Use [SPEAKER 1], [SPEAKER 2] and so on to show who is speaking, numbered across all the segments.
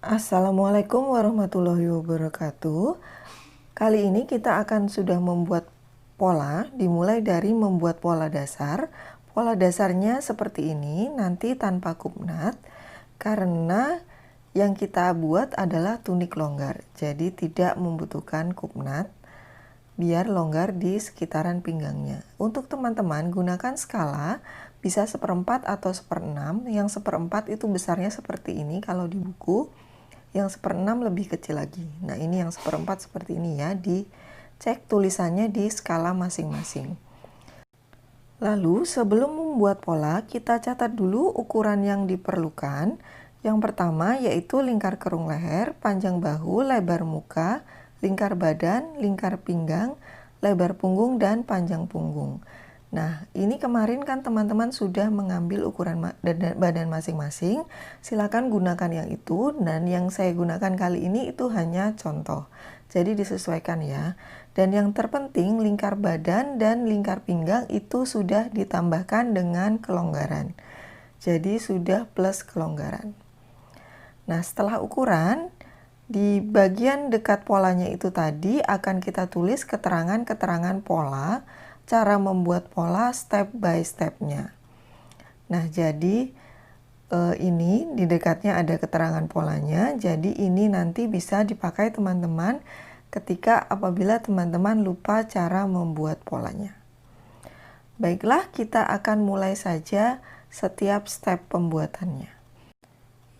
[SPEAKER 1] Assalamualaikum warahmatullahi wabarakatuh. Kali ini kita akan sudah membuat pola, dimulai dari membuat pola dasar. Pola dasarnya seperti ini, nanti tanpa kupnat, karena yang kita buat adalah tunik longgar, jadi tidak membutuhkan kupnat, biar longgar di sekitaran pinggangnya. Untuk teman-teman gunakan skala, bisa 1/4 atau 1/6, yang 1/4 itu besarnya seperti ini kalau di buku, yang 1/6 lebih kecil lagi. Nah, ini yang 1/4 seperti ini ya, dicek tulisannya di skala masing-masing. Lalu sebelum membuat pola, kita catat dulu ukuran yang diperlukan. Yang pertama yaitu lingkar kerung leher, panjang bahu, lebar muka, lingkar badan, lingkar pinggang, lebar punggung, dan panjang punggung. Nah, ini kemarin kan teman-teman sudah mengambil ukuran badan masing-masing. Silakan gunakan yang itu, dan yang saya gunakan kali ini itu hanya contoh. Jadi disesuaikan ya. Dan yang terpenting lingkar badan dan lingkar pinggang itu sudah ditambahkan dengan kelonggaran. Jadi sudah plus kelonggaran. Nah, setelah ukuran, di bagian dekat polanya itu tadi akan kita tulis keterangan-keterangan pola, cara membuat pola step by step-nya. Nah, jadi ini di dekatnya ada keterangan polanya, jadi ini nanti bisa dipakai teman-teman ketika apabila teman-teman lupa cara membuat polanya. Baiklah, kita akan mulai saja setiap step pembuatannya.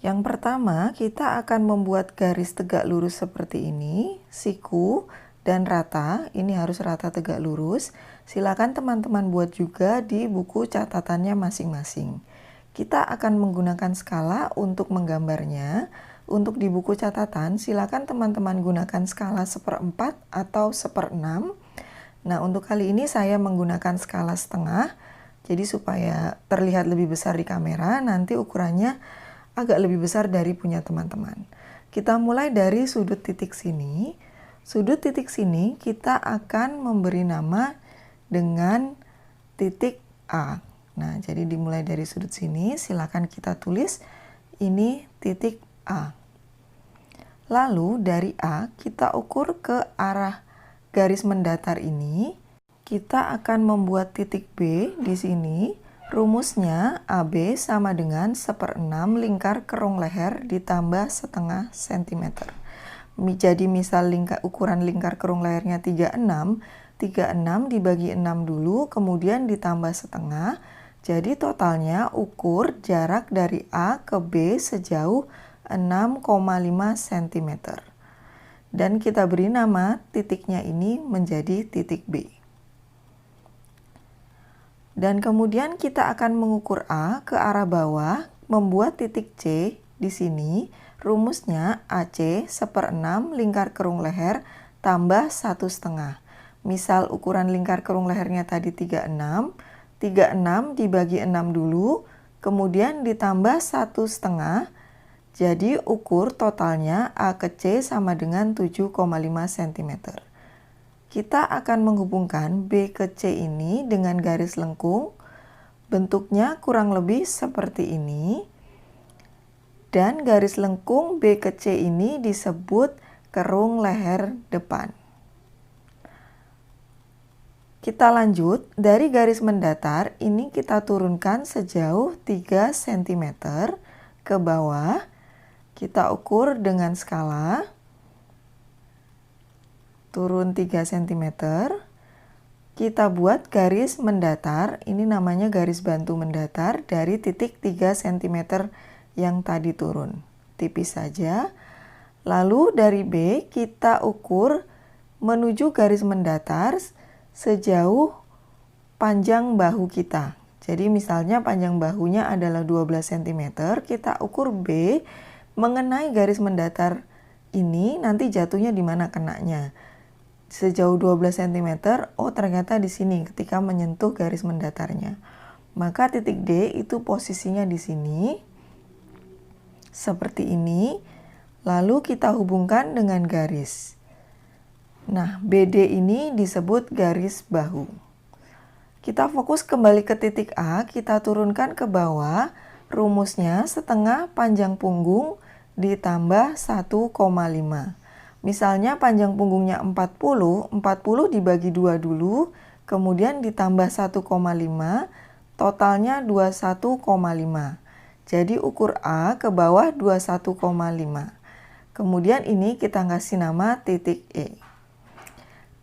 [SPEAKER 1] Yang pertama, kita akan membuat garis tegak lurus seperti ini, siku dan rata. Ini harus rata tegak lurus. Silakan teman-teman buat juga di buku catatannya masing-masing. Kita akan menggunakan skala untuk menggambarnya. Untuk di buku catatan, silakan teman-teman gunakan skala 1/4 atau 1/6. Nah, untuk kali ini saya menggunakan skala setengah. Jadi supaya terlihat lebih besar di kamera, nanti ukurannya agak lebih besar dari punya teman-teman. Kita mulai dari sudut titik sini. Sudut titik sini kita akan memberi nama dengan titik A. Nah, jadi dimulai dari sudut sini, silakan kita tulis ini titik A. Lalu dari A kita ukur ke arah garis mendatar ini. Kita akan membuat titik B di sini. Rumusnya AB sama dengan 1/6 lingkar kerung leher ditambah setengah sentimeter. Jadi misal ukuran lingkar kerung lehernya 36 dibagi 6 dulu, kemudian ditambah setengah. Jadi totalnya ukur jarak dari A ke B sejauh 6,5 cm. Dan kita beri nama titiknya ini menjadi titik B. Dan kemudian kita akan mengukur A ke arah bawah, membuat titik C di sini. Rumusnya AC 1/6 lingkar kerung leher tambah 1/2. Misal ukuran lingkar kerung lehernya tadi 36 dibagi 6 dulu, kemudian ditambah 1/2. Jadi ukur totalnya A ke C sama dengan 7,5 cm. Kita akan menghubungkan B ke C ini dengan garis lengkung. Bentuknya kurang lebih seperti ini. Dan garis lengkung B ke C ini disebut kerung leher depan. Kita lanjut, dari garis mendatar ini kita turunkan sejauh 3 cm ke bawah. Kita ukur dengan skala. Turun 3 cm. Kita buat garis mendatar, ini namanya garis bantu mendatar dari titik 3 cm yang tadi turun. Tipis saja. Lalu dari B kita ukur menuju garis mendatar sejauh panjang bahu kita. Jadi misalnya panjang bahunya adalah 12 cm, kita ukur B mengenai garis mendatar ini, nanti jatuhnya di mana kenanya. Sejauh 12 cm, oh ternyata di sini ketika menyentuh garis mendatarnya. Maka titik D itu posisinya di sini, seperti ini. Lalu kita hubungkan dengan garis. Nah, BD ini disebut garis bahu. Kita fokus kembali ke titik A, kita turunkan ke bawah. Rumusnya setengah panjang punggung ditambah 1,5. Misalnya panjang punggungnya 40 dibagi 2 dulu, kemudian ditambah 1,5, totalnya 21,5. Jadi ukur A ke bawah 21,5. Kemudian ini kita kasih nama titik E.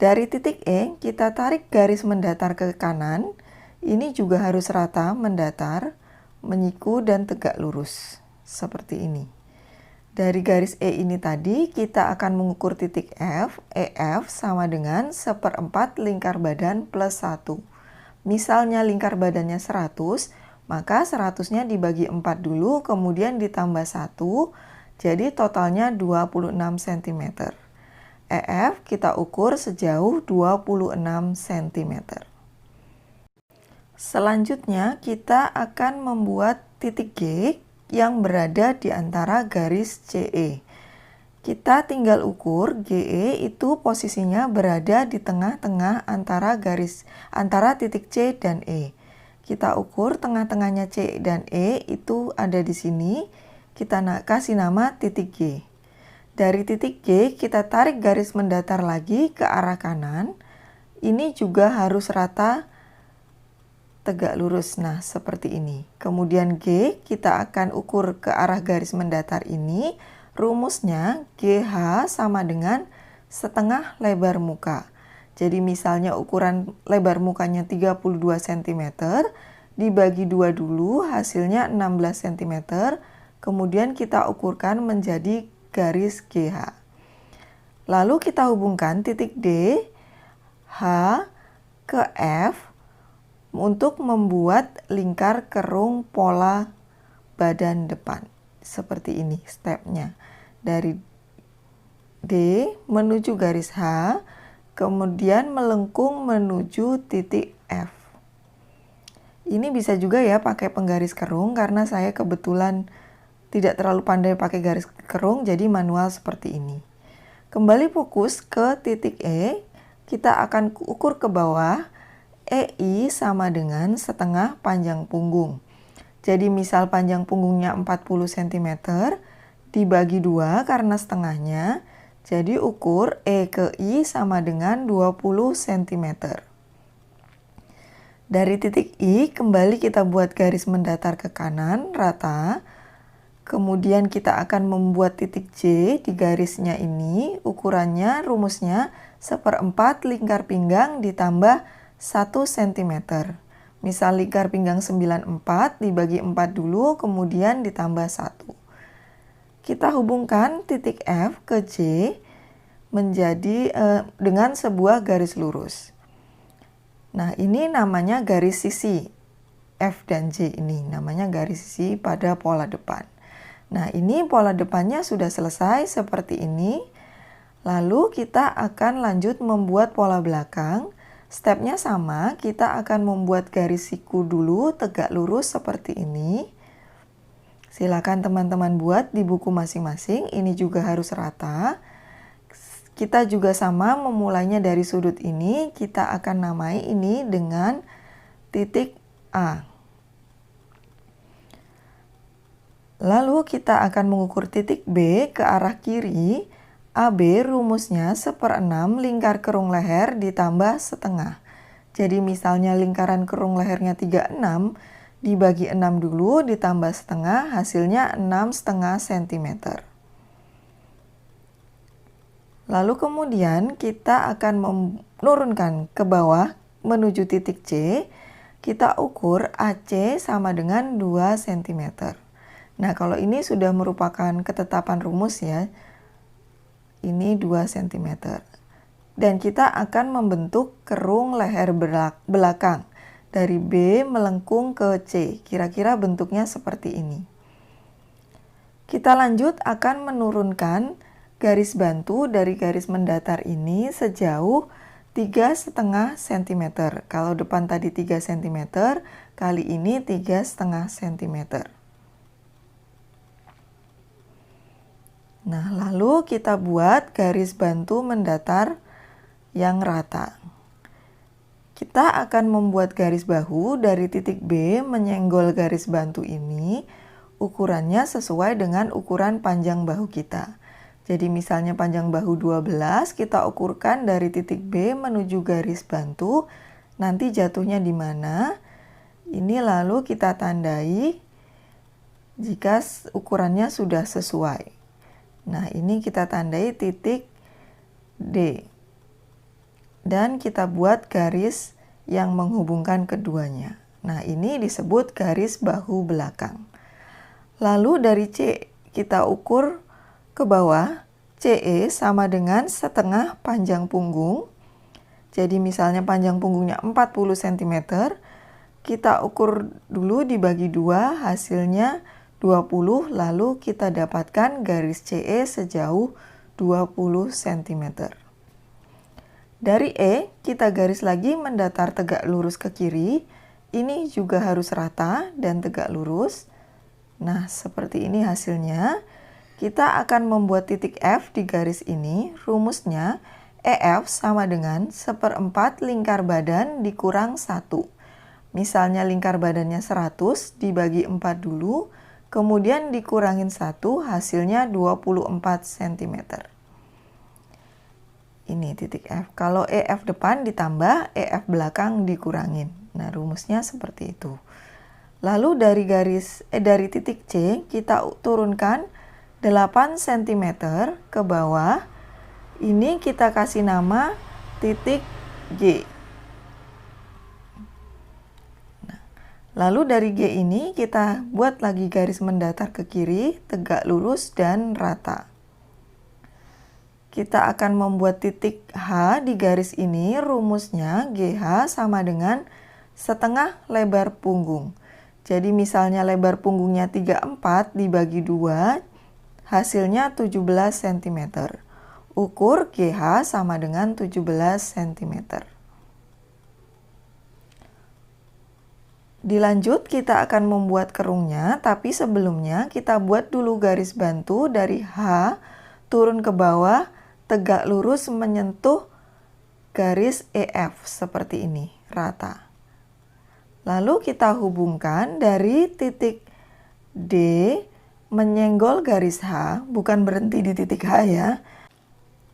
[SPEAKER 1] Dari titik E, kita tarik garis mendatar ke kanan. Ini juga harus rata mendatar, menyiku, dan tegak lurus. Seperti ini. Dari garis E ini tadi, kita akan mengukur titik F. EF sama dengan 1/4 lingkar badan plus 1. Misalnya lingkar badannya 100, maka 100-nya dibagi 4 dulu, kemudian ditambah 1, jadi totalnya 26 cm. EF kita ukur sejauh 26 cm. Selanjutnya, kita akan membuat titik G yang berada di antara garis CE. Kita tinggal ukur GE itu posisinya berada di tengah-tengah antara titik C dan E. Kita ukur tengah-tengahnya C dan E itu ada di sini. Kita kasih nama titik G. Dari titik G kita tarik garis mendatar lagi ke arah kanan. Ini juga harus rata tegak lurus. Nah, seperti ini. Kemudian G kita akan ukur ke arah garis mendatar ini. Rumusnya GH sama dengan setengah lebar muka. Jadi misalnya ukuran lebar mukanya 32 cm, dibagi 2 dulu, hasilnya 16 cm. Kemudian kita ukurkan menjadi garis GH. Lalu kita hubungkan titik D, H ke F untuk membuat lingkar kerung pola badan depan. Seperti ini stepnya. Dari D menuju garis H, kemudian melengkung menuju titik F. Ini bisa juga ya pakai penggaris kerung, karena saya kebetulan tidak terlalu pandai pakai garis kerung, jadi manual seperti ini. Kembali fokus ke titik E, kita akan ukur ke bawah. EI sama dengan setengah panjang punggung. Jadi misal panjang punggungnya 40 cm, dibagi 2 karena setengahnya, jadi ukur E ke I sama dengan 20 cm. Dari titik I, kembali kita buat garis mendatar ke kanan, rata. Kemudian kita akan membuat titik J di garisnya ini, ukurannya, rumusnya 1/4 lingkar pinggang ditambah 1 cm. Misal lingkar pinggang 94 dibagi 4 dulu, kemudian ditambah 1. Kita hubungkan titik F ke J menjadi dengan sebuah garis lurus. Nah, ini namanya garis sisi. F dan J ini namanya garis sisi pada pola depan. Nah, ini pola depannya sudah selesai seperti ini. Lalu kita akan lanjut membuat pola belakang. Stepnya sama, kita akan membuat garis siku dulu tegak lurus seperti ini. Silakan teman-teman buat di buku masing-masing, ini juga harus rata. Kita juga sama memulainya dari sudut ini, kita akan namai ini dengan titik A. Lalu kita akan mengukur titik B ke arah kiri. AB rumusnya 1/6 lingkar kerung leher ditambah setengah. Jadi misalnya lingkaran kerung lehernya 36, dibagi 6 dulu ditambah setengah, hasilnya 6,5 cm. Lalu kemudian kita akan menurunkan ke bawah menuju titik C. Kita ukur AC sama dengan 2 cm. Nah, kalau ini sudah merupakan ketetapan rumus ya. Ini 2 cm. Dan kita akan membentuk kerung leher belakang. Dari B melengkung ke C. Kira-kira bentuknya seperti ini. Kita lanjut akan menurunkan garis bantu dari garis mendatar ini sejauh 3,5 cm. Kalau depan tadi 3 cm, kali ini 3,5 cm. Nah, lalu kita buat garis bantu mendatar yang rata. Kita akan membuat garis bahu dari titik B menyenggol garis bantu ini. ukurannya sesuai dengan ukuran panjang bahu kita. Jadi misalnya panjang bahu 12, kita ukurkan dari titik B menuju garis bantu, nanti jatuhnya di mana. Ini lalu kita tandai jika ukurannya sudah sesuai. Nah, ini kita tandai titik D. Dan kita buat garis yang menghubungkan keduanya. Nah, ini disebut garis bahu belakang. Lalu dari C kita ukur ke bawah, CE sama dengan setengah panjang punggung. Jadi misalnya panjang punggungnya 40 cm, kita ukur dulu dibagi 2, hasilnya 20, lalu kita dapatkan garis CE sejauh 20 cm. Dari E, kita garis lagi mendatar tegak lurus ke kiri. Ini juga harus rata dan tegak lurus. Nah, seperti ini hasilnya. Kita akan membuat titik F di garis ini. Rumusnya, EF sama dengan 1/4 lingkar badan dikurang 1. Misalnya lingkar badannya 100, dibagi 4 dulu, kemudian dikurangin 1, hasilnya 24 cm. Ini titik F. Kalau EF depan ditambah, EF belakang dikurangin. Nah, rumusnya seperti itu. Lalu dari titik C kita turunkan 8 cm ke bawah. Ini kita kasih nama titik G. Nah, lalu dari G ini kita buat lagi garis mendatar ke kiri, tegak lurus dan rata. Kita akan membuat titik H di garis ini. Rumusnya GH sama dengan setengah lebar punggung. Jadi misalnya lebar punggungnya 34 dibagi 2, hasilnya 17 cm. Ukur GH sama dengan 17 cm. Dilanjut kita akan membuat kerungnya, tapi sebelumnya kita buat dulu garis bantu dari H turun ke bawah, tegak lurus menyentuh garis EF seperti ini, rata. Lalu kita hubungkan dari titik D menyenggol garis H, bukan berhenti di titik H ya,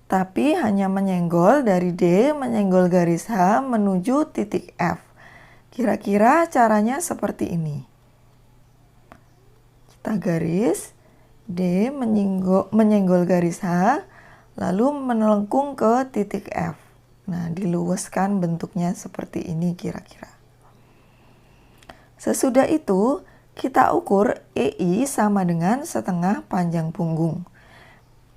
[SPEAKER 1] tapi hanya menyenggol dari D menyenggol garis H menuju titik F. Kira-kira caranya seperti ini. Kita garis D menyenggol garis H, lalu melengkung ke titik F. Nah, diluaskan bentuknya seperti ini kira-kira. Sesudah itu, kita ukur EI sama dengan setengah panjang punggung.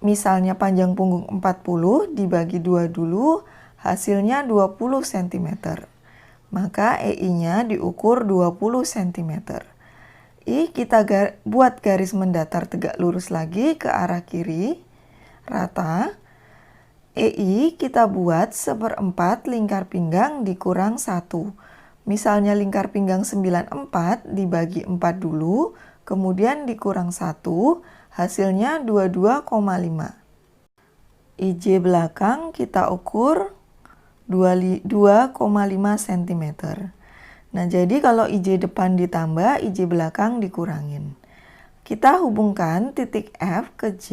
[SPEAKER 1] Misalnya panjang punggung 40 dibagi 2 dulu, hasilnya 20 cm. Maka EI-nya diukur 20 cm. Kita buat garis mendatar tegak lurus lagi ke arah kiri, rata. EI kita buat 1/4 lingkar pinggang dikurang 1. Misalnya lingkar pinggang 94 dibagi 4 dulu, kemudian dikurang 1, hasilnya 22,5. IJ belakang kita ukur 2,5 cm. Nah, jadi kalau IJ depan ditambah, IJ belakang dikurangin. Kita hubungkan titik F ke J,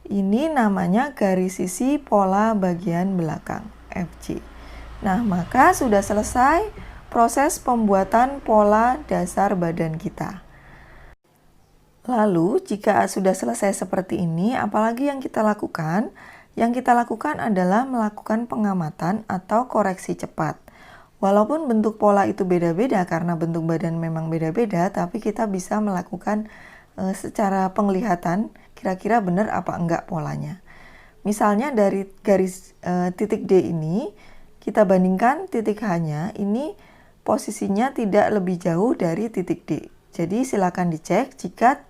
[SPEAKER 1] ini namanya garis sisi pola bagian belakang, FJ. Nah, maka sudah selesai proses pembuatan pola dasar badan kita. Lalu, jika sudah selesai seperti ini, apalagi yang kita lakukan? Yang kita lakukan adalah melakukan pengamatan atau koreksi cepat. Walaupun bentuk pola itu beda-beda karena bentuk badan memang beda-beda, tapi kita bisa melakukan secara penglihatan kira-kira benar apa enggak polanya. Misalnya dari garis titik D ini, kita bandingkan titik H-nya, ini posisinya tidak lebih jauh dari titik D. Jadi silakan dicek jika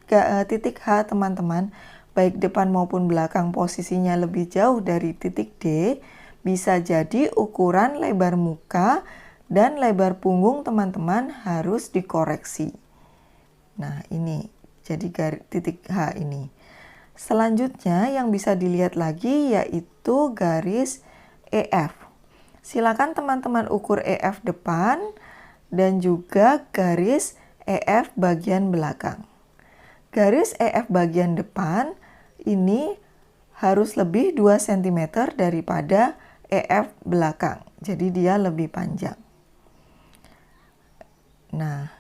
[SPEAKER 1] titik H teman-teman, baik depan maupun belakang posisinya lebih jauh dari titik D, bisa jadi ukuran lebar muka dan lebar punggung teman-teman harus dikoreksi. Nah, ini jadi titik H ini. Selanjutnya yang bisa dilihat lagi yaitu garis EF. Silakan teman-teman ukur EF depan dan juga garis EF bagian belakang. garis EF bagian depan ini harus lebih 2 cm daripada EF belakang. Jadi dia lebih panjang. Nah,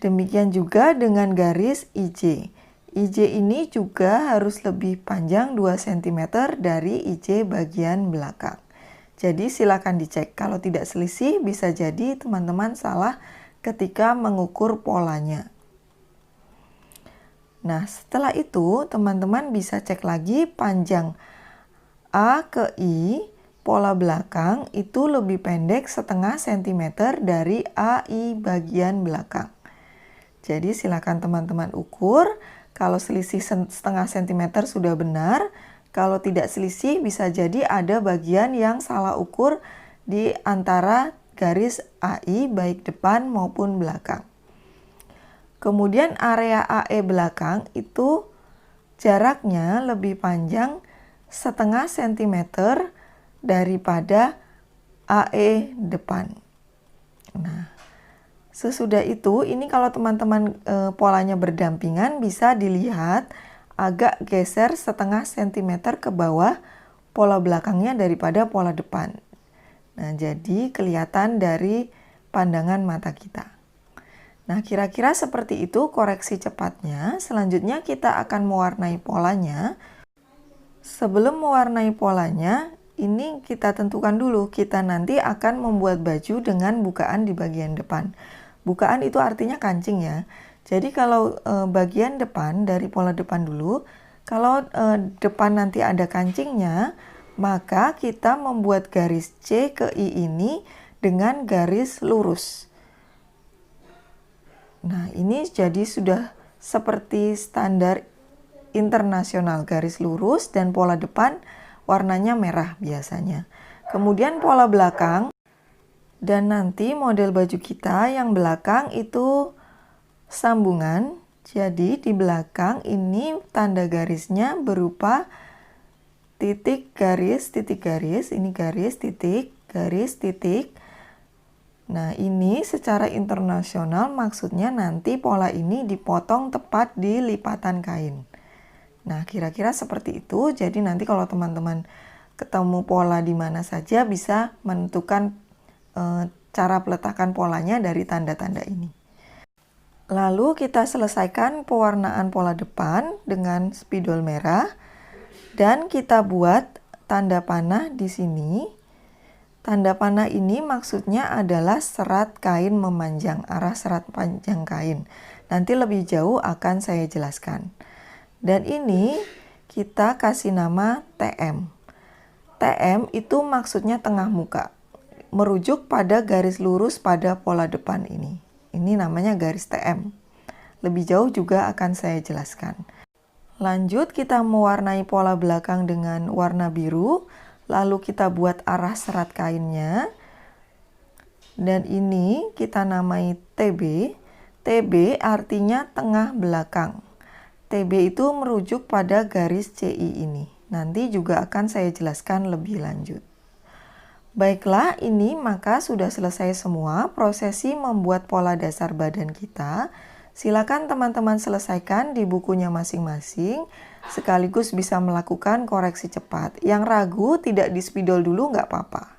[SPEAKER 1] demikian juga dengan garis IJ. IJ ini juga harus lebih panjang 2 cm dari IJ bagian belakang. Jadi silakan dicek. Kalau tidak selisih bisa jadi teman-teman salah ketika mengukur polanya. Nah, setelah itu teman-teman bisa cek lagi panjang A ke I, pola belakang itu lebih pendek setengah sentimeter dari AI bagian belakang. Jadi silakan teman-teman ukur. Kalau selisih setengah sentimeter sudah benar. Kalau tidak selisih bisa jadi ada bagian yang salah ukur di antara garis AI baik depan maupun belakang. Kemudian area AE belakang itu jaraknya lebih panjang setengah sentimeter daripada AE depan. Nah, sesudah itu ini kalau teman-teman polanya berdampingan bisa dilihat agak geser setengah sentimeter ke bawah pola belakangnya daripada pola depan. Nah, jadi kelihatan dari pandangan mata kita. Nah, kira-kira seperti itu koreksi cepatnya. Selanjutnya kita akan mewarnai polanya. Sebelum mewarnai polanya, ini kita tentukan dulu. Kita nanti akan membuat baju dengan bukaan di bagian depan. Bukaan itu artinya kancing ya. Jadi kalau bagian depan dari pola depan dulu, kalau depan nanti ada kancingnya, maka kita membuat garis C ke I ini dengan garis lurus. Nah, ini jadi sudah seperti standar internasional, garis lurus dan pola depan warnanya merah biasanya. Kemudian pola belakang, dan nanti model baju kita yang belakang itu sambungan. Jadi di belakang ini tanda garisnya berupa titik garis, ini garis, titik. Nah, ini secara internasional maksudnya nanti pola ini dipotong tepat di lipatan kain. Nah, kira-kira seperti itu. Jadi nanti kalau teman-teman ketemu pola di mana saja bisa menentukan cara peletakan polanya dari tanda-tanda ini. Lalu kita selesaikan pewarnaan pola depan dengan spidol merah dan kita buat tanda panah di sini. Tanda panah ini maksudnya adalah serat kain memanjang, arah serat panjang kain. Nanti lebih jauh akan saya jelaskan. Dan ini kita kasih nama TM. TM itu maksudnya tengah muka, merujuk pada garis lurus pada pola depan ini. Ini namanya garis TM. Lebih jauh juga akan saya jelaskan. Lanjut kita mewarnai pola belakang dengan warna biru. Lalu kita buat arah serat kainnya. Dan ini kita namai TB. TB artinya tengah belakang. TB itu merujuk pada garis CI ini. Nanti juga akan saya jelaskan lebih lanjut. Baiklah, ini maka sudah selesai semua prosesi membuat pola dasar badan kita. Silakan teman-teman selesaikan di bukunya masing-masing, sekaligus bisa melakukan koreksi cepat. Yang ragu tidak di spidol dulu nggak apa-apa.